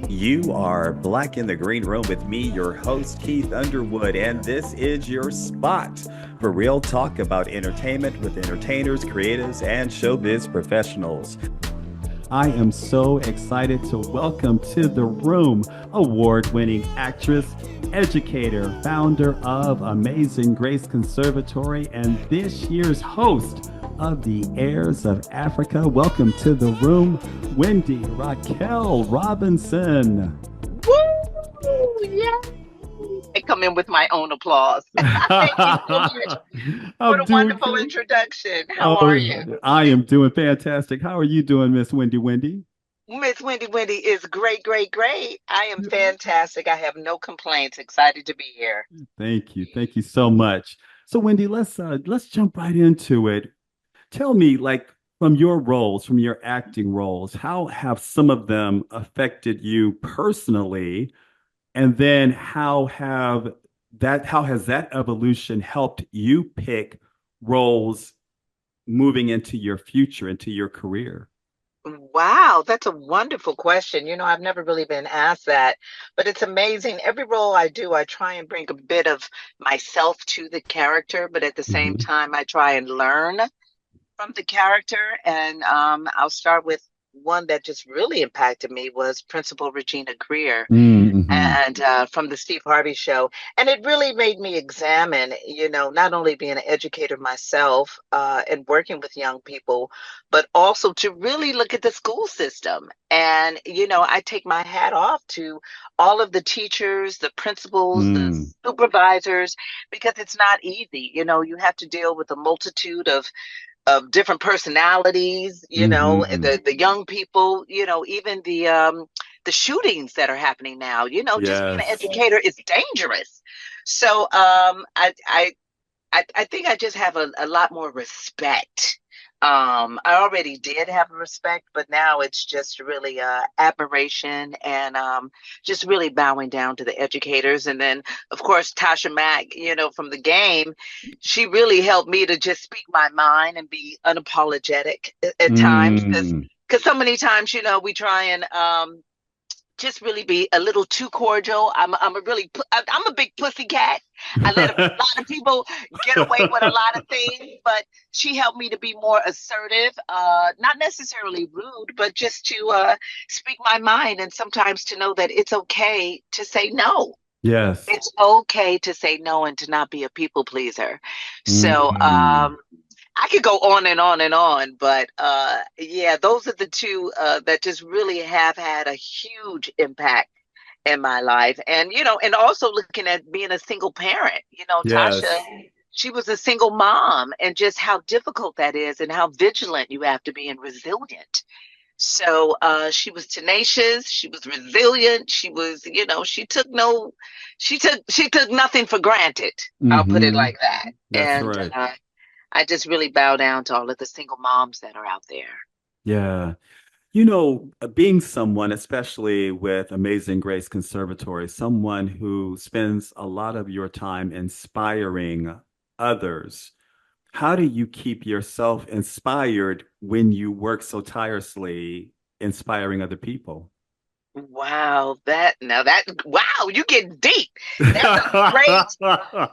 You are Black in the Green Room with me, your host, Keith Underwood, and this is your spot for real talk about entertainment with entertainers, creatives, and showbiz professionals. I am so excited to welcome to the room award-winning actress, educator, founder of Amazing Grace Conservatory, and this year's host of the Heirs of Africa. Welcome to the room, Wendy Raquel Robinson. Woo! Yeah. I come in with my own applause. Thank you so much. What I'm a doing wonderful good. introduction. How are Oh, you? I am doing fantastic. How are you doing, Miss Wendy Wendy? Miss Wendy Wendy is great, great, great. I am fantastic. I have no complaints. Excited to be here. Thank you. Thank you so much. So Wendy, let's jump right into it. Tell me, like, from your roles, from your acting roles, how have some of them affected you personally? And then how has that evolution helped you pick roles moving into your future, into your career? Wow, that's a wonderful question. I've never really been asked that, but it's amazing. Every role I do, I try and bring a bit of myself to the character, but at the same Hmm. time, I try and learn from the character. And I'll start with one that just really impacted me was Principal Regina Greer Mm-hmm. and from the Steve Harvey show. And it really made me examine, not only being an educator myself and working with young people, but also to really look at the school system. And, I take my hat off to all of the teachers, the principals, the Mm. supervisors, because it's not easy. You have to deal with a multitude of different personalities, Mm-hmm. the young people, even the shootings that are happening now, just being an Yes. educator is dangerous. So I think I just have a lot more respect. I already did have respect, but now it's just really admiration and just really bowing down to the educators. And then, of course, Tasha Mack, from the game, she really helped me to just speak my mind and be unapologetic at times Mm. because so many times, we try and just really be a little too cordial. I'm a big pussy cat. I let a lot of people get away with a lot of things, but she helped me to be more assertive, not necessarily rude, but just to speak my mind and sometimes to know that it's okay to say no. Yes. It's okay to say no and to not be a people pleaser. So, Mm. I could go on and on and on, but yeah, those are the two that just really have had a huge impact in my life. And, and also looking at being a single parent, Tasha, Yes. she was a single mom and just how difficult that is and how vigilant you have to be and resilient. So she was tenacious, she was resilient, she was, she took nothing for granted. I'll put it Mm-hmm. like that. That's And right. I just really bow down to all of the single moms that are out there. Yeah. Being someone, especially with Amazing Grace Conservatory, someone who spends a lot of your time inspiring others, how do you keep yourself inspired when you work so tirelessly inspiring other people? Wow, wow, you get deep. That's a great,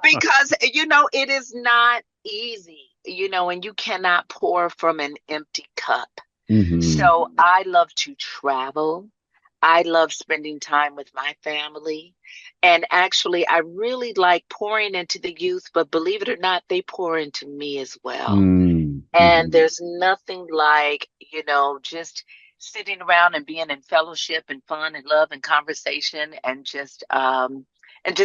because, it is not easy, and you cannot pour from an empty cup. Hmm. So I love to travel. I love spending time with my family. And actually, I really like pouring into the youth, but believe it or not, they pour into me as well. And Mm-hmm. there's nothing like, just sitting around and being in fellowship and fun and love and conversation and just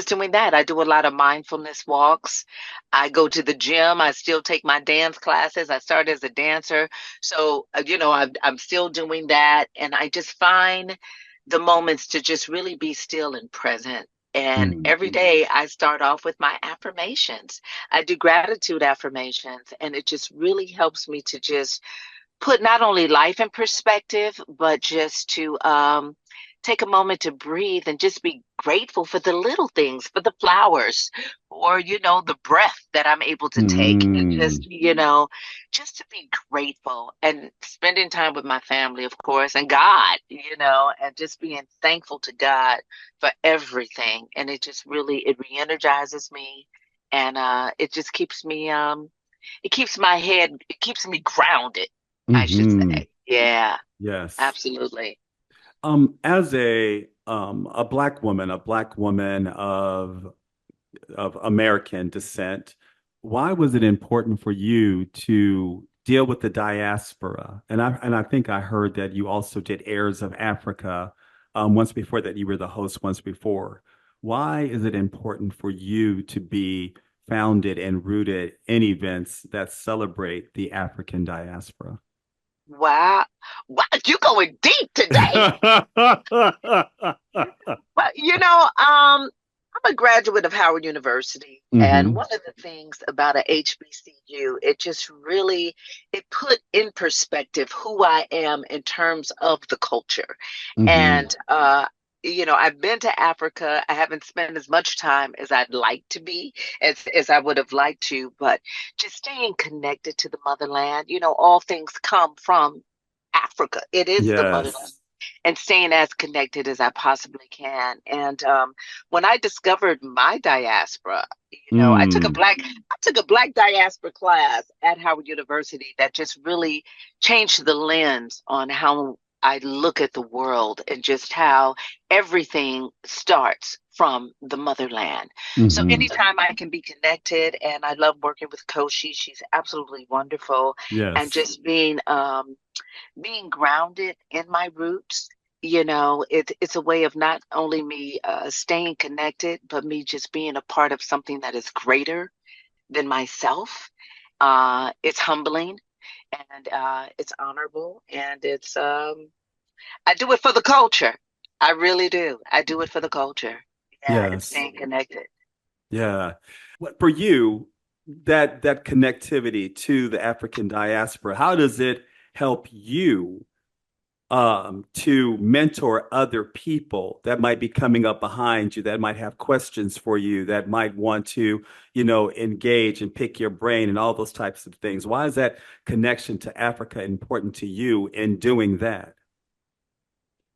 doing that. I do a lot of mindfulness walks. I go to the gym. I still take my dance classes. I started as a dancer. So, I'm still doing that. And I just find the moments to just really be still and present. And every day I start off with my affirmations. I do gratitude affirmations, and it just really helps me to just put not only life in perspective, but just take a moment to breathe and just be grateful for the little things, for the flowers, or, the breath that I'm able to take, and Mm. just to be grateful and spending time with my family, of course, and God, and just being thankful to God for everything. And it re-energizes me, and it just it keeps me grounded, I should Hmm. say. Yeah, Yes. absolutely. As a black woman of American descent, why was it important for you to deal with the diaspora? And I think I heard that you also did Heirs of Africa once before, that you were the host once before. Why is it important for you to be founded and rooted in events that celebrate the African diaspora? Wow. Wow, you going deep today. Well, I'm a graduate of Howard University, and Hmm. one of the things about a HBCU, it put in perspective who I am in terms of the culture. Hmm. And I've been to Africa. I haven't spent as much time as I'd like to be, as I would have liked to, but just staying connected to the motherland. All things come from Africa. It is the motherland, Yes. and staying as connected as I possibly can. And when I discovered my diaspora, Mm. I took a black diaspora class at Howard University that just really changed the lens on how I look at the world, and just how everything starts from the motherland. So Hmm. anytime I can be connected, and I love working with Koshi, she's absolutely wonderful, and Yes. just being grounded in my roots. It's a way of not only me staying connected, but me just being a part of something that is greater than myself. It's humbling, and it's honorable, and I do it for the culture. I really do. I do it for the culture. Yeah, and Yes. staying connected. Yeah. What for you, that connectivity to the African diaspora, how does it help you to mentor other people that might be coming up behind you, that might have questions for you, that might want to, engage and pick your brain and all those types of things? Why is that connection to Africa important to you in doing that?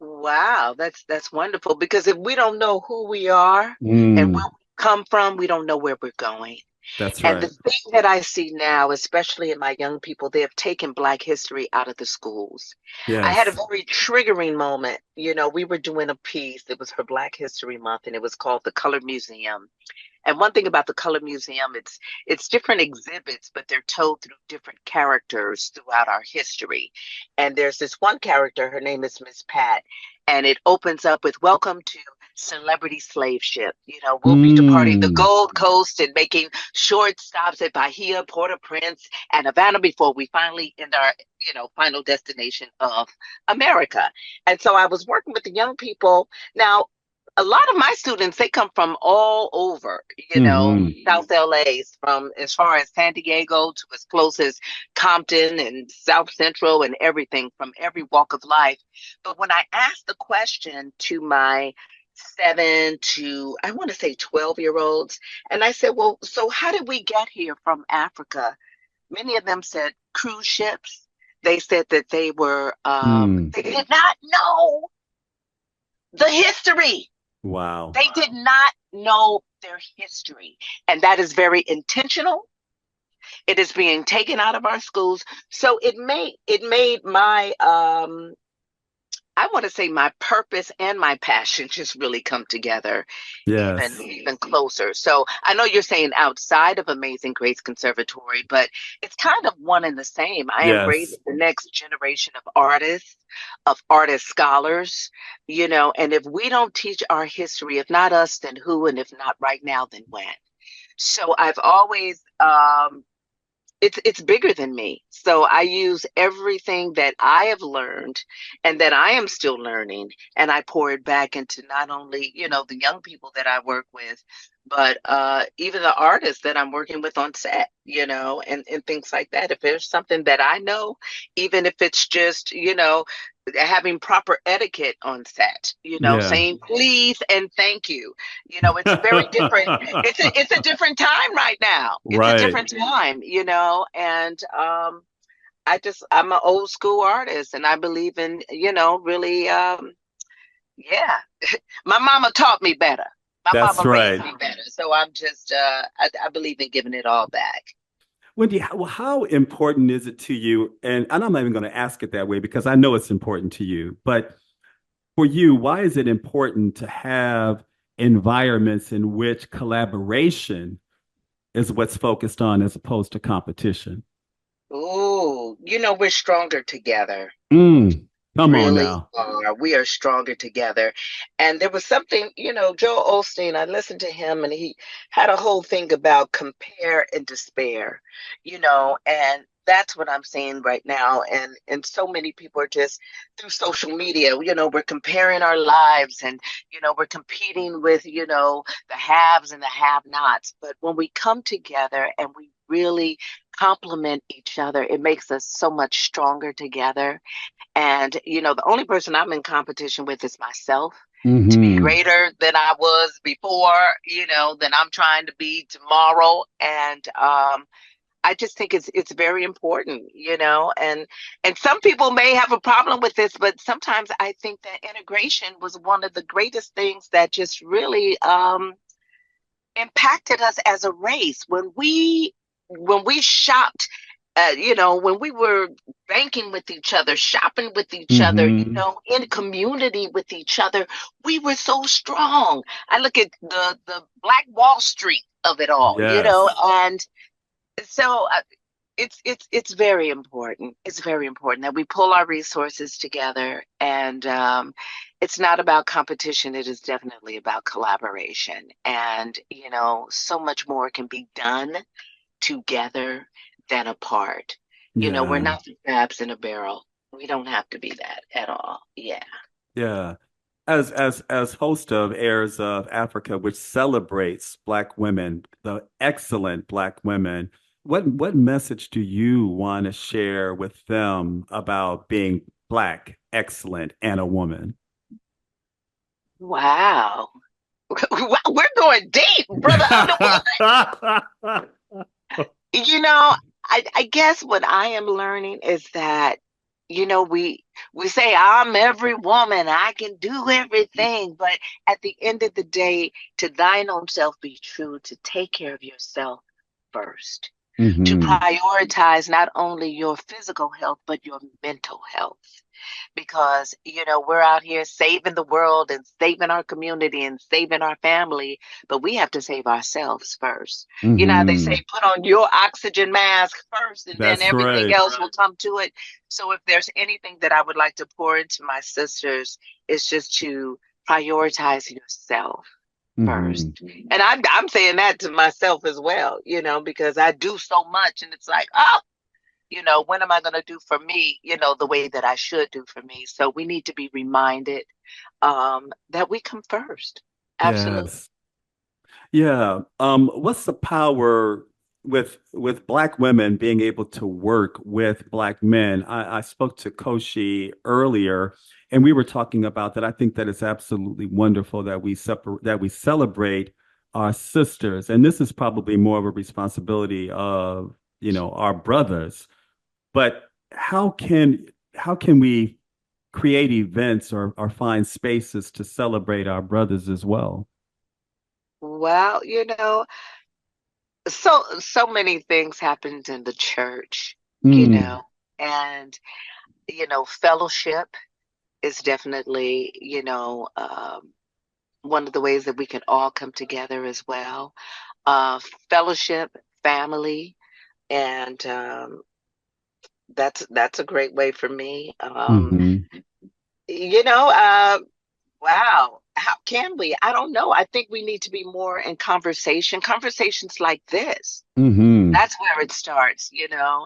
Wow, that's wonderful, because if we don't know who we are and where Mm, we come from, we don't know where we're going. that's And the right. thing that I see now, especially in my young people, they have taken Black history out of the schools. I had a Yes. very triggering moment. We were doing a piece, it was for Black History Month, and it was called The Color Museum. And one thing about the Color Museum, it's different exhibits, but they're told through different characters throughout our history. And there's this one character, her name is Miss Pat, and it opens up with "Welcome to Celebrity Slave Ship." We'll be departing the Mm, Gold Coast and making short stops at Bahia, Port-au-Prince, and Havana before we finally end our, final destination of America. And so I was working with the young people. Now, a lot of my students, they come from all over, hmm. South LA, from as far as San Diego to as close as Compton and South Central, and everything, from every walk of life. But when I asked the question to my 7 to, I want to say, 12-year olds, and I said, well, so how did we get here from Africa? Many of them said cruise ships. They said that Mm. they did not know the history. Wow. They did not know their history. And that is very intentional. It is being taken out of our schools. So it made my I want to say my purpose and my passion just really come together Yes. even closer. So I know you're saying outside of Amazing Grace Conservatory, but it's kind of one and the same. I am raising Yes. the next generation of artist scholars, and if we don't teach our history, if not us, then who? And if not right now, then when? So I've always it's bigger than me. So I use everything that I have learned and that I am still learning, and I pour it back into not only, the young people that I work with, but even the artists that I'm working with on set, and things like that. If there's something that I know, even if it's just, having proper etiquette on set, Yeah. saying please and thank you. It's very different. It's a different time right now. It's a Right. different time, and I'm an old school artist, and I believe in, really, yeah. My mama taught me better. My That's mama raised right. me better. So I'm just, I believe in giving it all back. Wendy, how important is it to you? And I'm not even going to ask it that way because I know it's important to you. But for you, why is it important to have environments in which collaboration is what's focused on as opposed to competition? Ooh, we're stronger together. Mm, come on Really now. are. We are stronger together. And there was something, Joe Osteen, I listened to him and he had a whole thing about compare and despair, and that's what I'm seeing right now. And so many people are just through social media, we're comparing our lives and, we're competing with, the haves and the have-nots. But when we come together and we really complement each other, it makes us so much stronger together. And, the only person I'm in competition with is myself to be Hmm. greater than I was before, than I'm trying to be tomorrow. And I just think it's very important, and some people may have a problem with this, but sometimes I think that integration was one of the greatest things that just really impacted us as a race when we shopped, when we were banking with each other, shopping with each other, Hmm. in community with each other. We were so strong. I look at the Black Wall Street of it all, Yes. and so it's very important. It's very important that we pull our resources together, and it's not about competition. It is definitely about collaboration, and so much more can be done together than apart. We're Yeah. not the crabs in a barrel. We don't have to be that at all. Yeah. Yeah. As host of Heirs of Africa, which celebrates Black women, the excellent Black women, what message do you want to share with them about being Black, excellent, and a woman? Wow. Wow, we're going deep, brother Underwood. You know, I guess what I am learning is that, we say I'm every woman, I can do everything, but at the end of the day, to thine own self be true, to take care of yourself first, to Hmm. prioritize not only your physical health, but your mental health. Because, we're out here saving the world and saving our community and saving our family, but we have to save ourselves first. How they say, Hmm. put on your oxygen mask first, and then That's everything right. else will come to it. So, if there's anything that I would like to pour into my sisters, it's just to prioritize yourself first. Hmm. And I'm saying that to myself as well, because I do so much, and it's like, oh, when am I going to do for me, the way that I should do for me? So we need to be reminded that we come first. Absolutely. Yes. Yeah. What's the power with Black women being able to work with Black men? I spoke to Koshi earlier, and we were talking about that. I think that it's absolutely wonderful that we celebrate our sisters, and this is probably more of a responsibility of our brothers. But how can we create events or find spaces to celebrate our brothers as well? Well, so many things happened in the church, Mm, and fellowship is definitely, one of the ways that we can all come together as well. Fellowship, family, and that's a great way for me. hmm. You know, uh, wow, how can we? I don't know. I think we need to be more in conversations like this. Hmm. That's where it starts,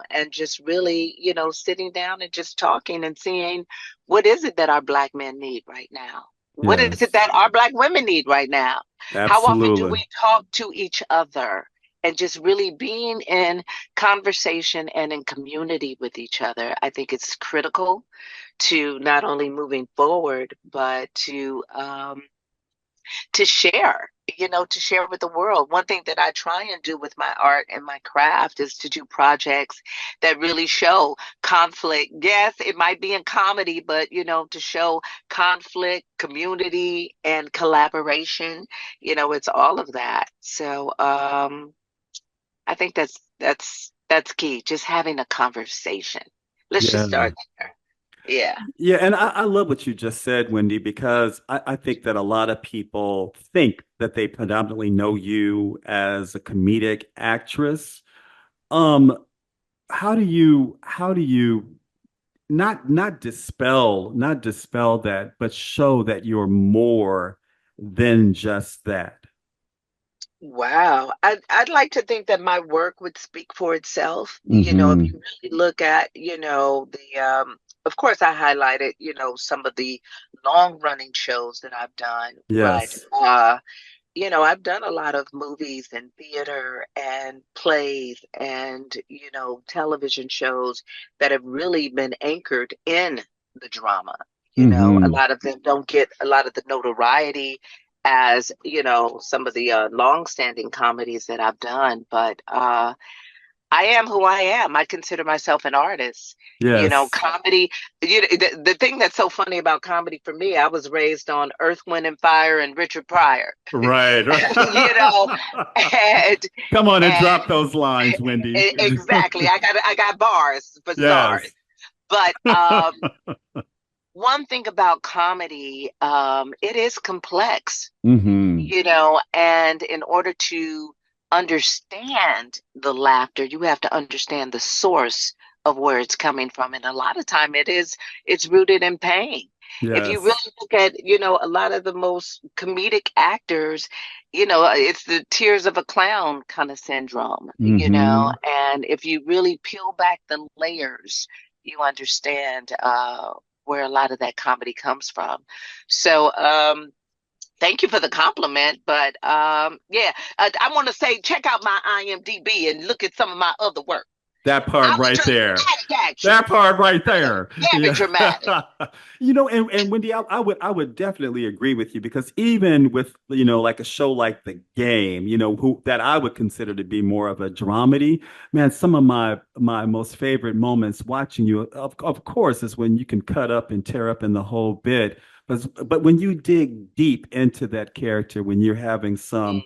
and just really, sitting down and just talking and seeing what is it that our Black men need right now. What is it Yes. that our Black women need right now? How often do Absolutely. we talk to each other? And just really being in conversation and in community with each other, I think it's critical to not only moving forward, but to share, to share with the world. One thing that I try and do with my art and my craft is to do projects that really show conflict. Yes, it might be in comedy, but to show conflict, community, and collaboration. It's all of that. So I think that's key. Just having a conversation. Let's just Yeah. start there. Yeah. Yeah, and I love what you just said, Wendy, because I think that a lot of people think that they predominantly know you as a comedic actress. Um, how do you not dispel that, but show that you're more than just that? Wow. I'd like to think that my work would speak for itself. If Hmm. you really look at, the of course I highlighted, some of the long running shows that I've done, but Yes. I've done a lot of movies and theater and plays and, television shows that have really been anchored in the drama. A Hmm. lot of them don't get a lot of the notoriety as, some of the long-standing comedies that I've done, but I am who I am. I consider myself an artist. Yes. Comedy, the thing that's so funny about comedy for me, I was raised on Earth, Wind, and Fire and Richard Pryor. Right. you know, and, Come on and and drop those lines, Wendy. exactly, I got bars for stars. Yes. But one thing about comedy, it is complex, Hmm. and in order to understand the laughter, you have to understand the source of where it's coming from. And a lot of time it's rooted in pain. If you really Yes. look at, a lot of the most comedic actors, it's the tears of a clown kind of syndrome, Hmm. and if you really peel back the layers, you understand where a lot of that comedy comes from. So, thank you for the compliment, but yeah, I want to say check out my IMDb and look at some of my other work. That part I'm a right there. dramatic actress, That part right there. very Yeah. dramatic. And Wendy, I would definitely agree with you because even with, like a show like The Game, who that I would consider to be more of a dramedy, man, some of my most favorite moments watching you, of course, is when you can cut up and tear up in the whole bit. But when you dig deep into that character, when you're having some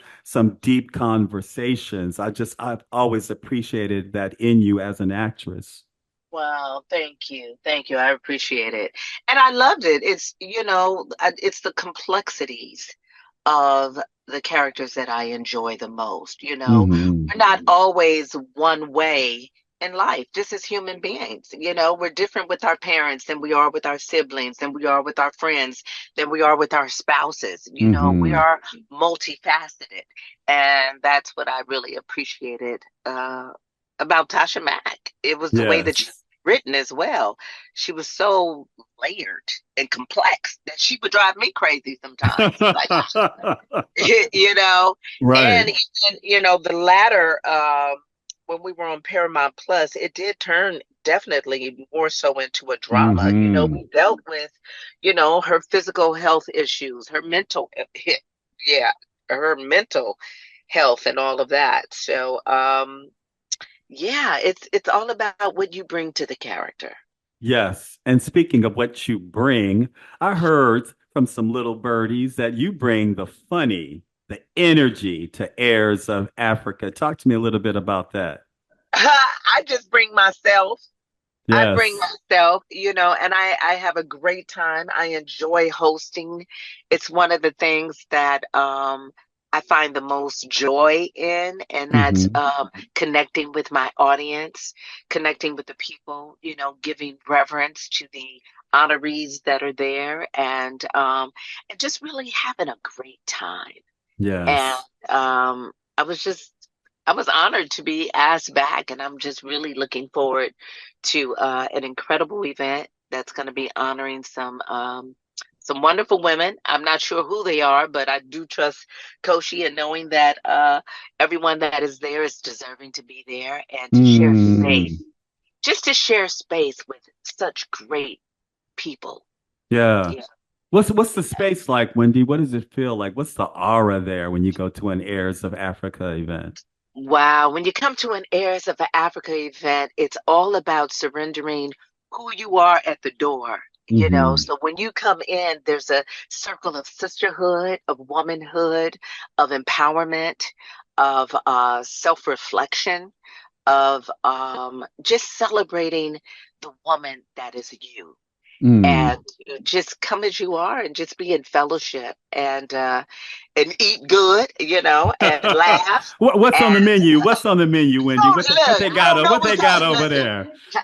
deep conversations, I've always appreciated that in you as an actress. Wow, thank you. Thank you. I appreciate it. And I loved it. It's, it's the complexities of the characters that I enjoy the most. Hmm. We're not always one way in life, just as human beings. We're different with our parents than we are with our siblings, than we are with our friends, than we are with our spouses. We Hmm. are multifaceted. And that's what I really appreciated about Tasha Mack. It was the way that she Yes. written as well. She was so layered and complex that she would drive me crazy sometimes. Like, you know, and Right. even, the latter, when we were on Paramount Plus, it did turn definitely more so into a drama. Hmm. We dealt with, her physical health issues, her mental, yeah, her mental health and all of that. So, yeah, it's all about what you bring to the character. Yes. And speaking of what you bring, I heard from some little birdies that you bring the funny, the energy to airs of Africa. Talk to me a little bit about that. I just bring myself. I bring Yes. myself, and I have a great time. I enjoy hosting. It's one of the things that I find the most joy in, and that's Hmm. connecting with my audience, connecting with the people, giving reverence to the honorees that are there, and just really having a great time. And Yes. I was just, I was honored to be asked back, and I'm just really looking forward to an incredible event that's going to be honoring some wonderful women. I'm not sure who they are, but I do trust Koshi in knowing that everyone that is there is deserving to be there and to share space, Mm. just to share space with such great people. Yeah. Yeah. What's the space like, Wendy? What does it feel like? What's the aura there when you go to an Heirs of Africa event? Wow. When you come to an Heirs of Africa event, it's all about surrendering who you are at the door. Hmm. So when you come in, there's a circle of sisterhood, of womanhood, of empowerment, of self-reflection, of just celebrating the woman that is you. Mm. And you just come as you are and just be in fellowship and eat good, and laugh. What's on the And menu? What's on the menu, Wendy? What look, they I got? don't know What they what's got on. over Listen, there? I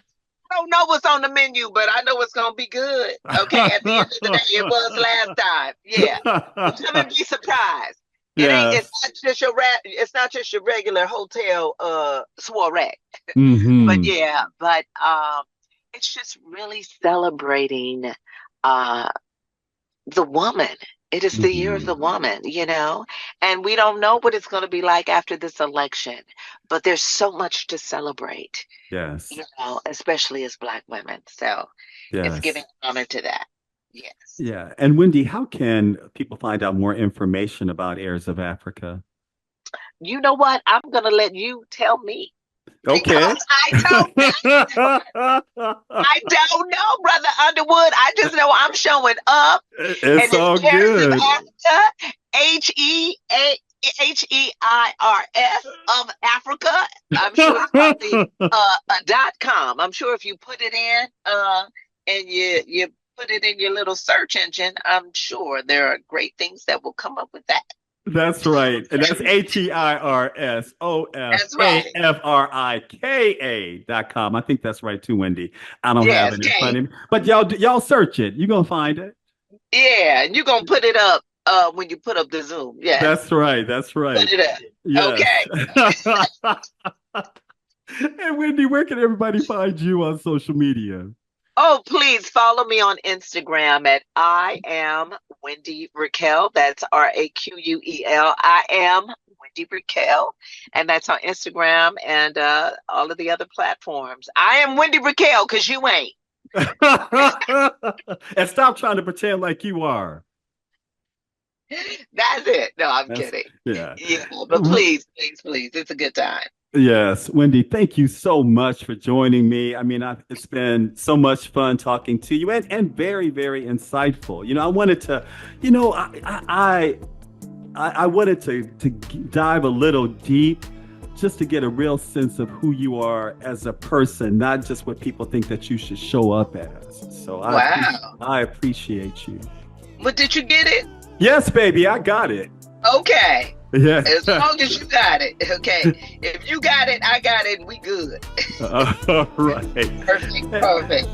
don't know what's on the menu, but I know it's gonna be good. Okay, at the end of the day, it was last time. Yeah, so come and be surprised. It ain't. It's Yes. not just It's not just your regular hotel soiree. But Hmm. yeah, it's just really celebrating uh the woman. It is the year of Hmm. the woman. And we don't know what it's going to be like after this election, but there's so much to celebrate, Yes. especially as Black women. So it's giving Yes. honor to that. Yes. Yeah. And Wendy, how can people find out more information about Heirs of Africa? You know what? I'm going to let you tell me Okay. because I don't know, Brother Underwood. I just know I'm showing up. And It's it's all Heirs of good. Africa, HEAHEIRS of Africa. I'm sure it's probably a .com. I'm sure if you put it in and you put it in your little search engine, I'm sure there are great things that will come up with that. That's right. And that's That's right. HEIRSOFAFRIKA.com. I think that's right too, Wendy. I don't have Yes, it in front okay. of me. But y'all search it. You're gonna find it. Yeah, and you're gonna put it up when you put up the Zoom. Yes. That's right. That's right. Put it up. Yes. Okay. And Wendy, where can everybody find you on social media? Oh, please follow me on Instagram at I am Wendy Raquel. That's Raquel. I am Wendy Raquel. And that's on Instagram and all of the other platforms. I am Wendy Raquel because you ain't. And stop trying to pretend like you are. That's it. No, I'm That's kidding. yeah. Yeah, but please, please, please. It's a good time. Yes, Wendy, thank you so much for joining me. I mean, it's been so much fun talking to you and very, very insightful. I wanted to, I wanted to dive a little deep just to get a real sense of who you are as a person, not just what people think that you should show up as. So Wow. I appreciate you. But did you get it? Yes, baby, I got it. Okay. Yeah. As long as you got it. Okay. If you got it, I got it, and we good. All right. Perfect. Perfect.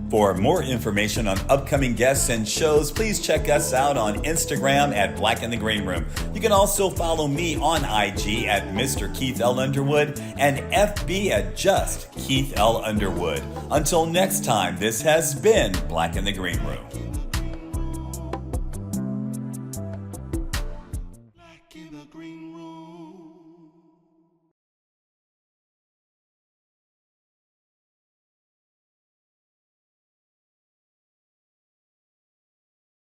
For more information on upcoming guests and shows, please check us out on Instagram at Black in the Green Room. You can also follow me on IG at Mr. Keith L. Underwood and FB at just Keith L. Underwood. Until next time, this has been Black in the Green Room.